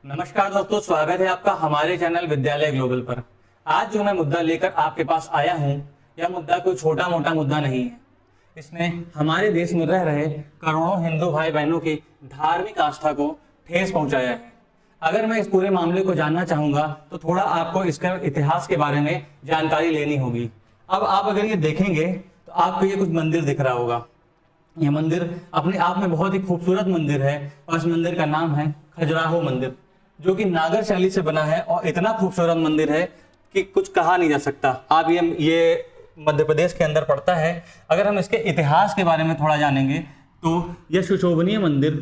नमस्कार दोस्तों, स्वागत है आपका हमारे चैनल विद्यालय ग्लोबल पर। आज जो मैं मुद्दा लेकर आपके पास आया हूं, यह मुद्दा कोई छोटा मोटा मुद्दा नहीं है। इसमें हमारे देश में रह रहे करोड़ों हिंदू भाई बहनों की धार्मिक आस्था को ठेस पहुंचाया है। अगर मैं इस पूरे मामले को जानना चाहूंगा तो थोड़ा आपको इसका इतिहास के बारे में जानकारी लेनी होगी। अब आप अगर ये देखेंगे तो आपको ये कुछ मंदिर दिख रहा होगा। यह मंदिर अपने आप में बहुत ही खूबसूरत मंदिर है और इस मंदिर का नाम है खजुराहो मंदिर, जो कि नागर शैली से बना है और इतना खूबसूरत मंदिर है कि कुछ कहा नहीं जा सकता। आप ये मध्य प्रदेश के अंदर पड़ता है। अगर हम इसके इतिहास के बारे में थोड़ा जानेंगे तो यह सुशोभनीय मंदिर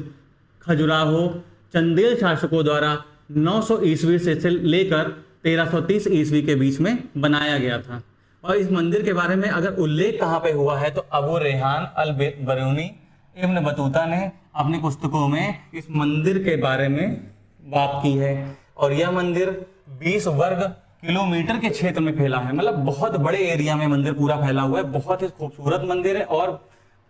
खजुराहो चंदेल शासकों द्वारा 900 ईस्वी से लेकर 1330 ईस्वी के बीच में बनाया गया था। और इस मंदिर के बारे में अगर उल्लेख कहाँ पे हुआ है तो अबू रेहान अल बरूनी इब्न बतूता ने अपनी पुस्तकों में इस मंदिर के बारे में बात की है। और यह मंदिर 20 वर्ग किलोमीटर के क्षेत्र में फैला है, मतलब बहुत बड़े एरिया में मंदिर पूरा फैला हुआ है। बहुत ही खूबसूरत मंदिर है और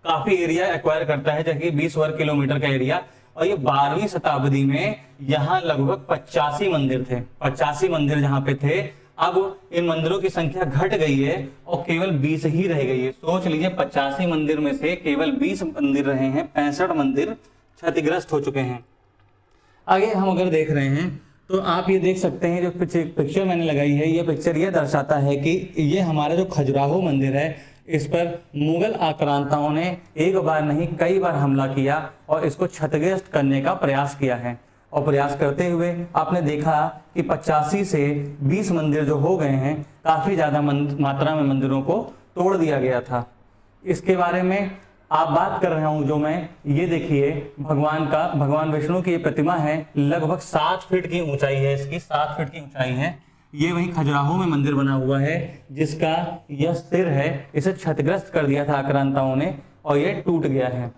काफी एरिया एक्वायर करता है, जबकि 20 वर्ग किलोमीटर का एरिया। और ये 12वीं शताब्दी में यहाँ लगभग 85 मंदिर थे। 85 मंदिर जहाँ पे थे, अब इन मंदिरों की संख्या घट गई है और केवल 20 ही रह गई है। सोच लीजिए, 85 मंदिर में से केवल 20 मंदिर रहे हैं, 65 मंदिर क्षतिग्रस्त हो चुके हैं। आगे हम अगर देख रहे हैं तो आप ये देख सकते हैं, जो पिक्चर मैंने लगाई है, ये पिक्चर ये दर्शाता है कि ये हमारा जो खजुराहो मंदिर है, इस पर मुगल आक्रांताओं ने एक बार नहीं कई बार हमला किया और इसको क्षतिग्रस्त करने का प्रयास किया है। और प्रयास करते हुए आपने देखा कि 85 से 20 मंदिर जो हो गए हैं, काफी ज्यादा मात्रा में मंदिरों को तोड़ दिया गया था। इसके बारे में आप बात कर रहा हूं जो मैं, ये देखिए भगवान विष्णु की ये प्रतिमा है। लगभग 7 फीट की ऊंचाई है, इसकी 7 फीट की ऊंचाई है। ये वही खजुराहो में मंदिर बना हुआ है, जिसका यह सिर है, इसे क्षतिग्रस्त कर दिया था आक्रांताओं ने और ये टूट गया है।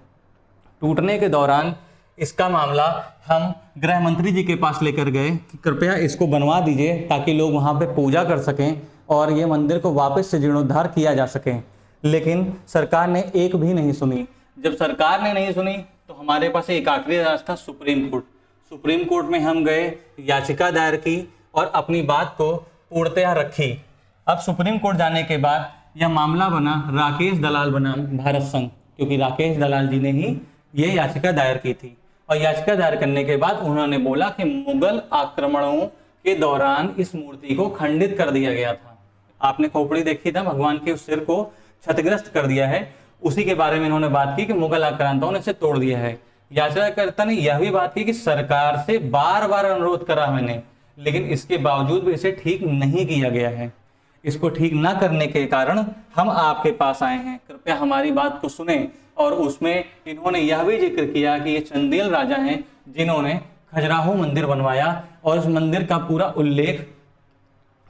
टूटने के दौरान इसका मामला हम गृह मंत्री जी के पास लेकर गए कि कृपया इसको बनवा दीजिए ताकि लोग वहां पे पूजा कर सकें और ये मंदिर को वापस से जीर्णोद्धार किया जा सके। लेकिन सरकार ने एक भी नहीं सुनी। जब सरकार ने नहीं सुनी तो हमारे पास एक आखिरी रास्ता, सुप्रीम कोर्ट। सुप्रीम कोर्ट में हम गए, याचिका दायर की और अपनी बात को पूर्णतया रखी। अब सुप्रीम कोर्ट जाने के बाद यह मामला बना राकेश दलाल बनाम भारत संघ, क्योंकि राकेश दलाल जी ने ही ये याचिका दायर की थी। और याचिका दायर करने के बाद उन्होंने बोला कि मुगल आक्रमणों के दौरान इस मूर्ति को खंडित कर दिया गया था। आपने खोपड़ी देखी था, भगवान के उस सिर को क्षतिग्रस्त कर दिया है, उसी के बारे में इन्होंने बात की कि मुगल आक्रांताओं ने इसे तोड़ दिया है। याचिकाकर्ता ने यह भी बात की कि सरकार से बार बार अनुरोध करा मैंने, लेकिन इसके बावजूद भी इसे ठीक नहीं किया गया है। इसको ठीक ना करने के कारण हम आपके पास आए हैं, कृपया हमारी बात को सुने। और उसमें इन्होंने यह भी जिक्र किया कि ये चंदेल राजा हैं जिन्होंने खजुराहो मंदिर बनवाया और उस मंदिर का पूरा उल्लेख,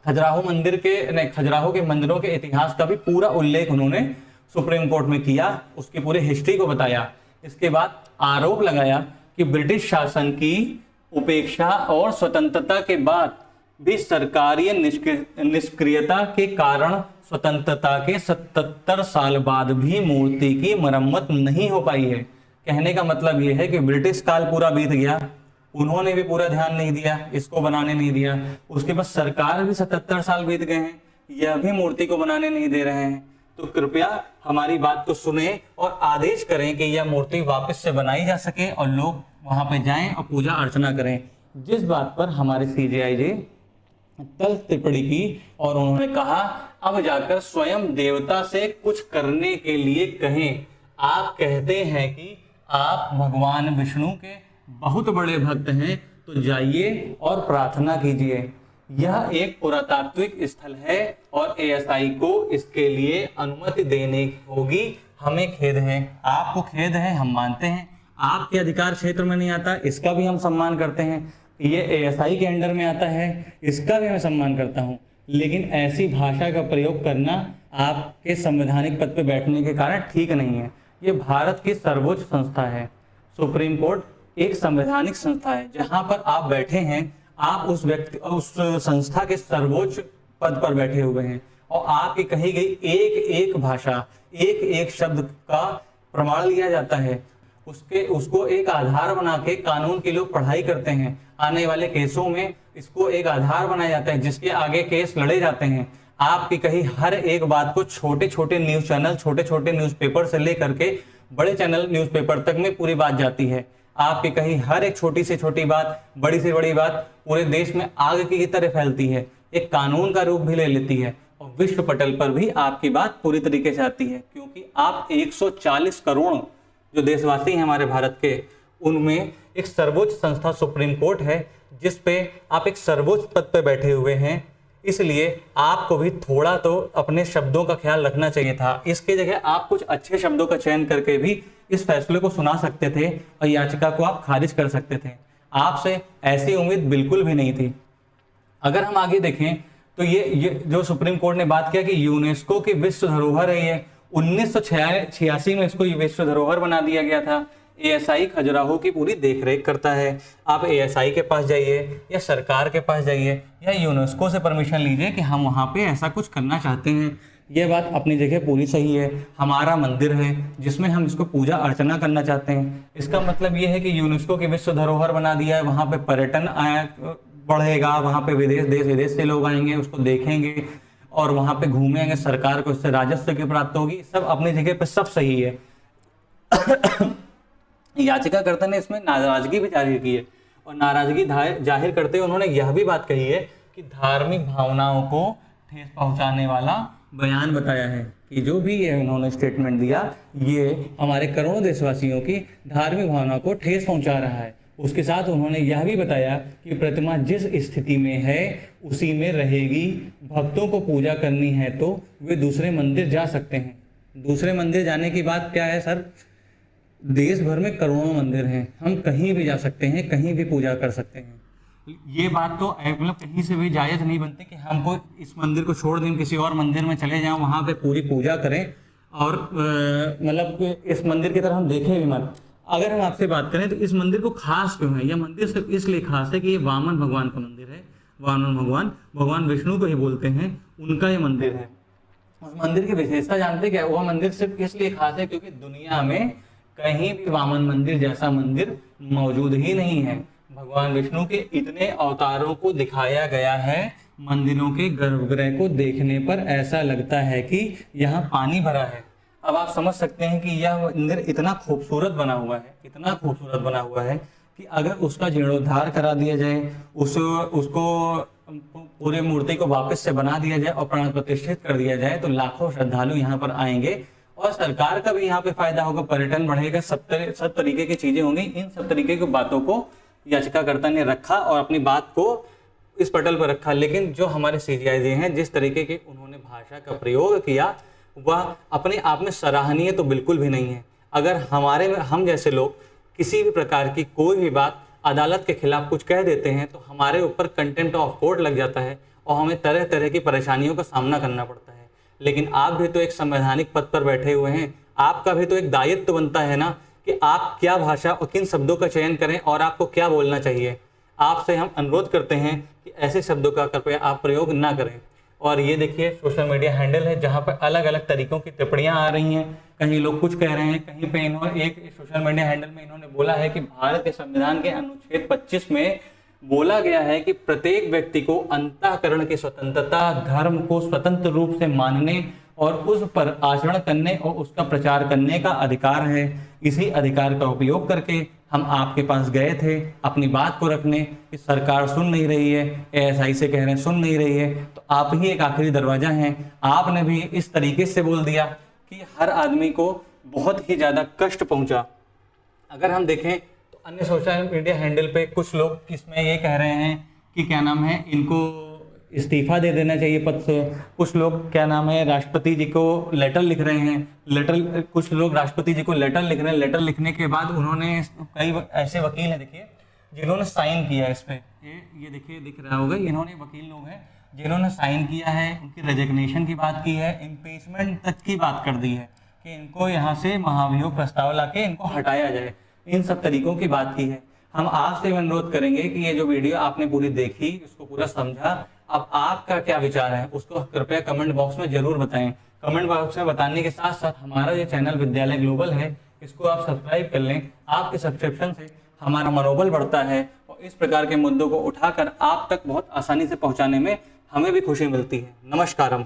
खजुराहो के मंदिरों के इतिहास का भी पूरा उल्लेख उन्होंने सुप्रीम कोर्ट में किया, उसकी पूरी हिस्ट्री को बताया। इसके बाद आरोप लगाया कि ब्रिटिश शासन की उपेक्षा और स्वतंत्रता के बाद भी सरकारी निष्क्रियता के कारण स्वतंत्रता के 77 साल बाद भी मूर्ति की मरम्मत नहीं हो पाई है। कहने का मतलब यह है कि ब्रिटिश काल पूरा बीत गया, उन्होंने भी पूरा ध्यान नहीं दिया, इसको बनाने नहीं दिया। उसके बाद सरकार भी 77 साल बीत गए हैं, यह भी मूर्ति को बनाने नहीं दे रहे हैं। तो कृपया हमारी बात को सुने और आदेश करें कि यह मूर्ति वापस से बनाई जा सके और लोग वहां पे जाएं और पूजा अर्चना करें। जिस बात पर हमारे CJI तल टिप्पणी की और उन्होंने कहा, अब जाकर स्वयं देवता से कुछ करने के लिए कहें। आप कहते हैं कि आप भगवान विष्णु के बहुत बड़े भक्त हैं, तो जाइए और प्रार्थना कीजिए। यह एक पुरातात्विक स्थल है और ASI को इसके लिए अनुमति देनी होगी। हमें खेद है, आपको खेद है, हम मानते हैं। आपके अधिकार क्षेत्र में नहीं आता, इसका भी हम सम्मान करते हैं। ये ASI के अंडर में आता है, इसका भी मैं सम्मान करता हूँ। लेकिन ऐसी भाषा का प्रयोग करना आपके संवैधानिक पद पर बैठने के कारण ठीक नहीं है। ये भारत की सर्वोच्च संस्था है। सुप्रीम कोर्ट एक संवैधानिक संस्था है, जहां पर आप बैठे हैं, आप उस संस्था के सर्वोच्च पद पर बैठे हुए हैं और आपकी कही गई एक एक भाषा, एक एक शब्द का प्रमाण लिया जाता है। उसको एक आधार बना के कानून के लोग पढ़ाई करते हैं। आने वाले केसों में इसको एक आधार बनाया जाता है जिसके आगे केस लड़े जाते हैं। आपकी कही हर एक बात को छोटे छोटे न्यूज चैनल, छोटे छोटे न्यूज़पेपर से लेकर के बड़े चैनल न्यूज़पेपर तक में पूरी बात जाती है। आपकी कहीं हर एक छोटी से छोटी बात, बड़ी से बड़ी बात पूरे देश में आग की तरह फैलती है, एक कानून का रूप भी ले लेती है और विश्व पटल पर भी आपकी बात पूरी तरीके से आती है। क्योंकि आप 140 करोड़ जो देशवासी हैं हमारे भारत के, उनमें एक सर्वोच्च संस्था सुप्रीम कोर्ट है जिस पे आप एक सर्वोच्च पद पे बैठे हुए हैं। इसलिए आपको भी थोड़ा तो अपने शब्दों का ख्याल रखना चाहिए था। इसके जगह आप कुछ अच्छे शब्दों का चयन करके भी इस फैसले को सुना सकते थे और याचिका को आप खारिज कर सकते थे। आपसे ऐसी उम्मीद बिल्कुल भी नहीं थी। अगर हम आगे देखें तो ये जो सुप्रीम कोर्ट ने बात किया कि यूनेस्को की विश्व धरोहर है, ये 1986 में इसको विश्व धरोहर बना दिया गया था। एएसआई खजुराहो की पूरी देखरेख करता है। आप एएसआई के पास जाइए या सरकार के पास जाइए या यूनेस्को से परमिशन लीजिए कि हम वहाँ पे ऐसा कुछ करना चाहते हैं। ये बात अपनी जगह पूरी सही है। हमारा मंदिर है जिसमें हम इसको पूजा अर्चना करना चाहते हैं। इसका मतलब ये है कि यूनेस्को की विश्व धरोहर बना दिया है, वहाँ पे पर्यटन बढ़ेगा, वहाँ पे देश विदेश से लोग आएंगे, उसको देखेंगे और वहाँ पे घूमेंगे, सरकार को इससे राजस्व की प्राप्ति होगी। सब अपनी जगह पे सब सही है। याचिकाकर्ता ने इसमें नाराजगी भी जाहिर की है और नाराजगी जाहिर करते हुए उन्होंने यह भी बात कही है कि धार्मिक भावनाओं को ठेस पहुंचाने वाला बयान बताया है कि जो भी ये उन्होंने स्टेटमेंट दिया ये हमारे करोड़ों देशवासियों की धार्मिक भावना को ठेस पहुंचा रहा है। उसके साथ उन्होंने यह भी बताया कि प्रतिमा जिस स्थिति में है उसी में रहेगी। भक्तों को पूजा करनी है तो वे दूसरे मंदिर जा सकते हैं। दूसरे मंदिर जाने की बात क्या है सर? देश भर में करोड़ों मंदिर हैं, हम कहीं भी जा सकते हैं, कहीं भी पूजा कर सकते हैं। ये बात तो मतलब कहीं से भी जायज़ नहीं बनती कि हमको इस मंदिर को छोड़ दें, किसी और मंदिर में चले जाएं, वहाँ पे पूरी पूजा करें और मतलब इस मंदिर की तरफ हम देखें भी मत। अगर हम आपसे बात करें तो इस मंदिर को खास क्यों है? यह मंदिर सिर्फ इसलिए खास है कि ये वामन भगवान का मंदिर है। वामन भगवान विष्णु को ही बोलते हैं, उनका ये मंदिर है। उस मंदिर की विशेषता जानते क्या? वह मंदिर सिर्फ इसलिए खास है क्योंकि दुनिया में कहीं भी वामन मंदिर जैसा मंदिर मौजूद ही नहीं है। भगवान विष्णु के इतने अवतारों को दिखाया गया है। मंदिरों के गर्भगृह को देखने पर ऐसा लगता है कि यहाँ पानी भरा है। अब आप समझ सकते हैं कि यह मंदिर इतना खूबसूरत बना हुआ है, इतना खूबसूरत बना हुआ है कि अगर उसका जीर्णोद्धार करा दिया जाए, उसको पूरी मूर्ति को वापस से बना दिया जाए और प्राण प्रतिष्ठित कर दिया जाए तो लाखों श्रद्धालु यहाँ पर आएंगे और सरकार का भी यहाँ पे फायदा होगा, पर्यटन बढ़ेगा, सब तरीके की चीजें होंगी। इन सब तरीके की बातों को याचिकाकर्ता ने रखा और अपनी बात को इस पटल पर रखा। लेकिन जो हमारे सीजीआई हैं, जिस तरीके की उन्होंने भाषा का प्रयोग किया वह अपने आप में सराहनीय तो बिल्कुल भी नहीं है। अगर हम जैसे लोग किसी भी प्रकार की कोई भी बात अदालत के खिलाफ कुछ कह देते हैं तो हमारे ऊपर कंटेम्प्ट ऑफ कोर्ट लग जाता है और हमें तरह तरह की परेशानियों का सामना करना पड़ता है। लेकिन आप भी तो एक संवैधानिक पद पर बैठे हुए हैं, आपका भी तो एक दायित्व बनता है ना कि आप क्या भाषा और किन शब्दों का चयन करें और आपको क्या बोलना चाहिए। आपसे हम अनुरोध करते हैं कि ऐसे शब्दों का कृपया आप प्रयोग ना करें। और ये देखिए सोशल मीडिया हैंडल है जहाँ पर अलग अलग तरीकों की टिप्पणियां आ रही हैं। कहीं लोग कुछ कह रहे हैं, कहीं पे इन्होंने एक सोशल मीडिया हैंडल में इन्होंने बोला है कि भारत के संविधान के अनुच्छेद 25 में बोला गया है कि प्रत्येक व्यक्ति को अंतःकरण की स्वतंत्रता, धर्म को स्वतंत्र रूप से मानने और उस पर आचरण करने और उसका प्रचार करने का अधिकार है। इसी अधिकार का उपयोग करके हम आपके पास गए थे अपनी बात को रखने कि सरकार सुन नहीं रही है, एएसआई से कह रहे हैं सुन नहीं रही है, तो आप ही एक आखिरी दरवाजा हैं। आपने भी इस तरीके से बोल दिया कि हर आदमी को बहुत ही ज़्यादा कष्ट पहुंचा। अगर हम देखें तो अन्य सोशल मीडिया हैंडल पे कुछ लोग इसमें ये कह रहे हैं कि क्या नाम है, इनको इस्तीफा दे देना चाहिए पद से। कुछ लोग क्या नाम है राष्ट्रपति जी को लेटर लिख रहे हैं। कुछ लोग राष्ट्रपति जी को लेटर लिख रहे हैं। लेटर लिखने के बाद उन्होंने कई ऐसे वकील हैं देखिए जिन्होंने साइन किया है इस पे, ये देखिए दिख रहा होगा, इन्होंने वकील लोग हैं जिन्होंने साइन किया है, उनकी रेजिग्नेशन की बात की है, इम्पीचमेंट तक की बात कर दी है कि इनको यहाँ से महाभियोग प्रस्ताव ला के इनको हटाया जाए। इन सब तरीकों की बात की है। हम आपसे अनुरोध करेंगे कि ये जो वीडियो आपने पूरी देखी, उसको पूरा समझा, अब आपका क्या विचार है उसको कृपया कमेंट बॉक्स में जरूर बताएं। कमेंट बॉक्स में बताने के साथ साथ हमारा ये चैनल विद्यालय ग्लोबल है, इसको आप सब्सक्राइब कर लें। आपके सब्सक्रिप्शन से हमारा मनोबल बढ़ता है और इस प्रकार के मुद्दों को उठाकर आप तक बहुत आसानी से पहुंचाने में हमें भी खुशी मिलती है। नमस्कारम।